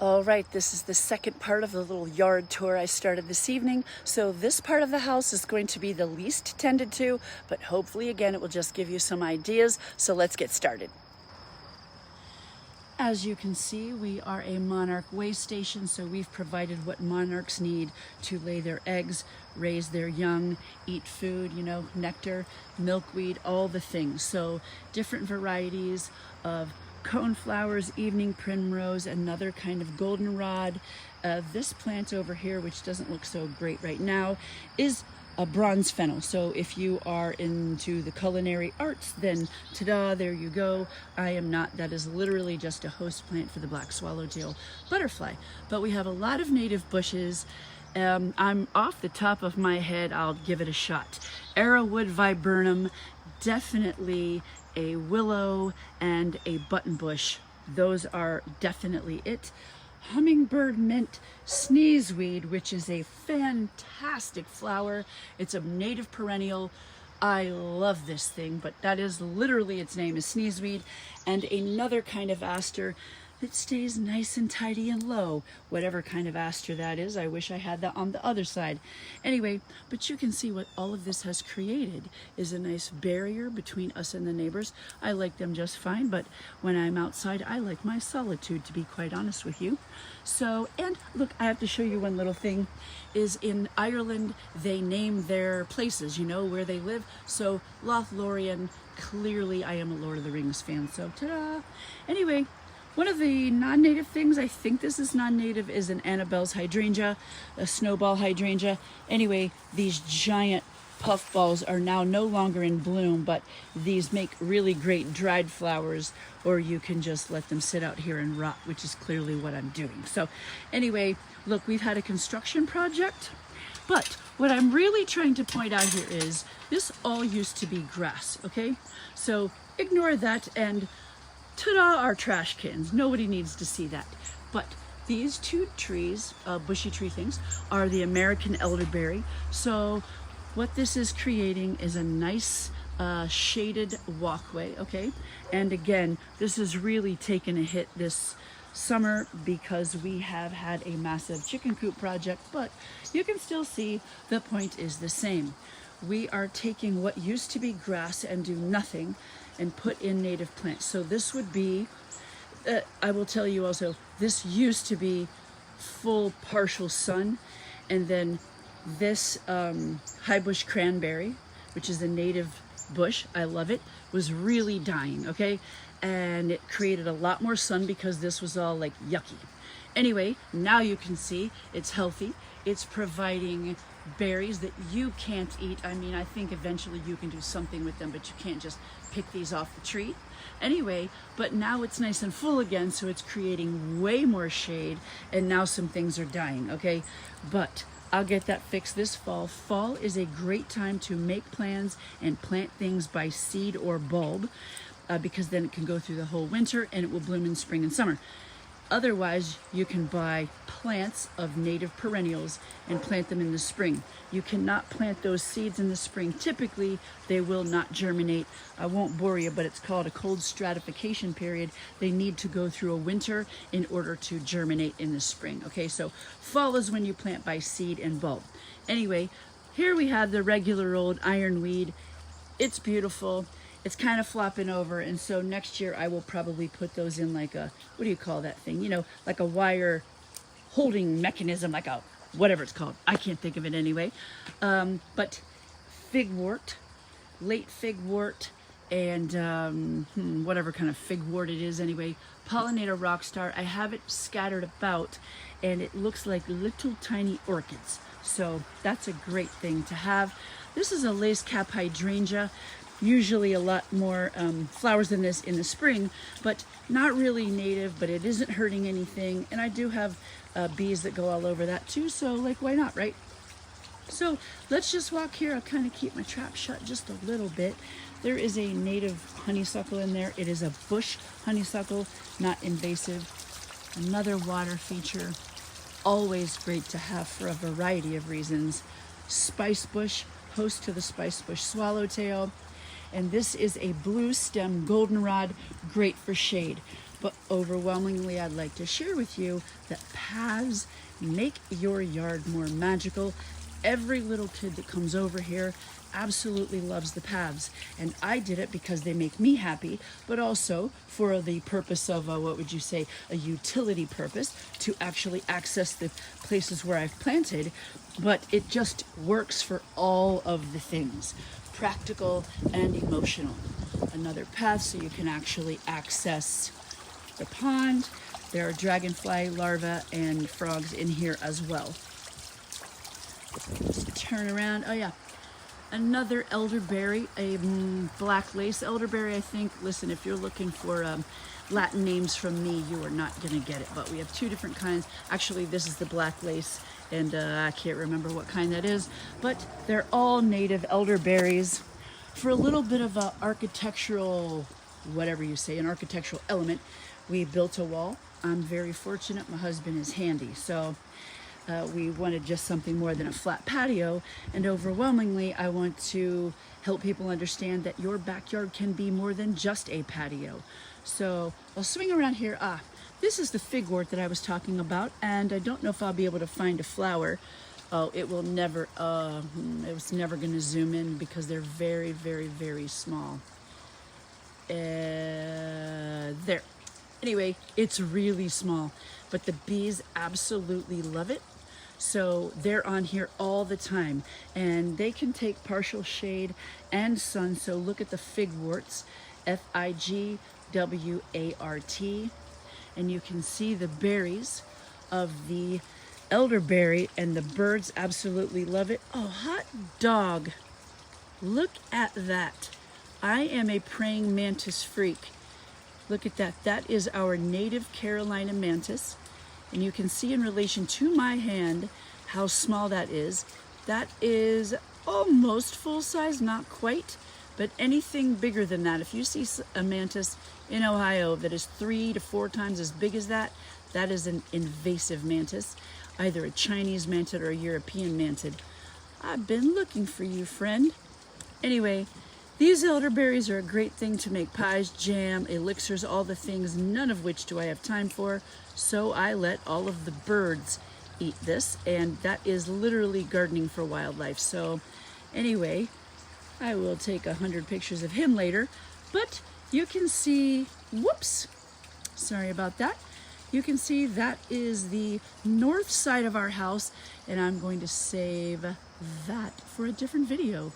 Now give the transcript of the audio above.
All right, this is the second part of the little yard tour I started this evening. So this part of the house is going to be the least tended to, but hopefully again it will just give you some ideas. So let's get started. As you can see, we are a monarch way station, so we've provided what monarchs need to lay their eggs, raise their young, eat food, nectar, milkweed, all the things. So different varieties of coneflowers, evening primrose, another kind of goldenrod. This plant over here, which doesn't look so great right now, is a bronze fennel. So if you are into the culinary arts, then ta-da, there you go. I am not. That is literally just a host plant for the black swallowtail butterfly. But we have a lot of native bushes. I'm off the top of my head, I'll give it a shot. Arrowwood viburnum, definitely a willow, and a buttonbush. Those are definitely it. Hummingbird mint, sneezeweed, which is a fantastic flower. It's a native perennial. I love this thing, but that is literally its name is sneezeweed. And another kind of aster that stays nice and tidy and low, whatever kind of aster that is. I wish I had that on the other side. Anyway, but you can see what all of this has created is a nice barrier between us and the neighbors. I like them just fine, but when I'm outside, I like my solitude, to be quite honest with you. So, and look, I have to show you one little thing, is in Ireland, they name their places, where they live. So Lothlorien, clearly I am a Lord of the Rings fan, so ta-da! Anyway, one of the non-native things, I think this is non-native, is an Annabelle's hydrangea, a snowball hydrangea. Anyway, these giant puffballs are now no longer in bloom, but these make really great dried flowers, or you can just let them sit out here and rot, which is clearly what I'm doing. So anyway, look, we've had a construction project, but what I'm really trying to point out here is this all used to be grass, okay? So ignore that and ta-da, our trash cans. Nobody needs to see that. But these two trees, bushy tree things, are the American elderberry. So what this is creating is a nice shaded walkway, okay? And again, this has really taken a hit this summer because we have had a massive chicken coop project, but you can still see the point is the same. We are taking what used to be grass and do nothing and put in native plants. So this would be, I will tell you also, this used to be full partial sun, and then this high bush cranberry, which is a native bush, I love it, was really dying, okay? And it created a lot more sun because this was all like yucky. Anyway, now you can see it's healthy. It's providing berries that you can't eat. I mean, I think eventually you can do something with them, but you can't just pick these off the tree. Anyway, but now it's nice and full again, so it's creating way more shade, and now some things are dying, okay? But I'll get that fixed this fall. Fall is a great time to make plans and plant things by seed or bulb, because then it can go through the whole winter and it will bloom in spring and summer. Otherwise, you can buy plants of native perennials and plant them in the spring. You cannot plant those seeds in the spring. Typically, they will not germinate. I won't bore you, but it's called a cold stratification period. They need to go through a winter in order to germinate in the spring. Okay, so fall is when you plant by seed and bulb. Anyway, here we have the regular old ironweed. It's beautiful. It's kind of flopping over, and so next year I will probably put those in like a, what do you call that thing? Like a wire holding mechanism, like a, whatever it's called. I can't think of it anyway. But figwort, late figwort, and whatever kind of figwort it is anyway. Pollinator rockstar, I have it scattered about, and it looks like little tiny orchids. So that's a great thing to have. This is a lace cap hydrangea. Usually a lot more flowers than this in the spring, but not really native, but it isn't hurting anything. And I do have bees that go all over that too, so like, why not, right? So let's just walk here. I'll kind of keep my trap shut just a little bit. There is a native honeysuckle in there. It is a bush honeysuckle, not invasive. Another water feature, always great to have for a variety of reasons. Spice bush, host to the spice bush swallowtail. And this is a blue stem goldenrod, great for shade. But overwhelmingly, I'd like to share with you that paths make your yard more magical. Every little kid that comes over here absolutely loves the paths, and I did it because they make me happy, but also for the purpose of what would you say, a utility purpose, to actually access the places where I've planted. But it just works for all of the things, practical and emotional. Another path so you can actually access the pond. There are dragonfly larvae and frogs in here as well. Let's turn around. Oh yeah, another elderberry, a black lace elderberry, I think. Listen, if you're looking for Latin names from me, you are not going to get it. But we have two different kinds. Actually, this is the black lace, and I can't remember what kind that is. But they're all native elderberries. For a little bit of a architectural, whatever you say, an architectural element, we built a wall. I'm very fortunate. My husband is handy. So we wanted just something more than a flat patio, and overwhelmingly I want to help people understand that your backyard can be more than just a patio. So I'll swing around here. This is the figwort that I was talking about, and I don't know if I'll be able to find a flower. Oh, it will never, it was never going to zoom in because they're very, very, very small. There. Anyway, it's really small, but the bees absolutely love it. So they're on here all the time, and they can take partial shade and sun. So look at the figworts, Figwart, and you can see the berries of the elderberry, and the birds absolutely love it. Oh, hot dog. Look at that. I am a praying mantis freak. Look at that. That is our native Carolina mantis. And you can see in relation to my hand how small that is. That is almost full size, not quite, but anything bigger than that. If you see a mantis in Ohio that is 3 to 4 times as big as that, that is an invasive mantis, either a Chinese mantid or a European mantid. I've been looking for you, friend. Anyway, these elderberries are a great thing to make pies, jam, elixirs, all the things, none of which do I have time for. So I let all of the birds eat this, and that is literally gardening for wildlife. So anyway, I will take 100 pictures of him later, but you can see, whoops, sorry about that. You can see that is the north side of our house, and I'm going to save that for a different video.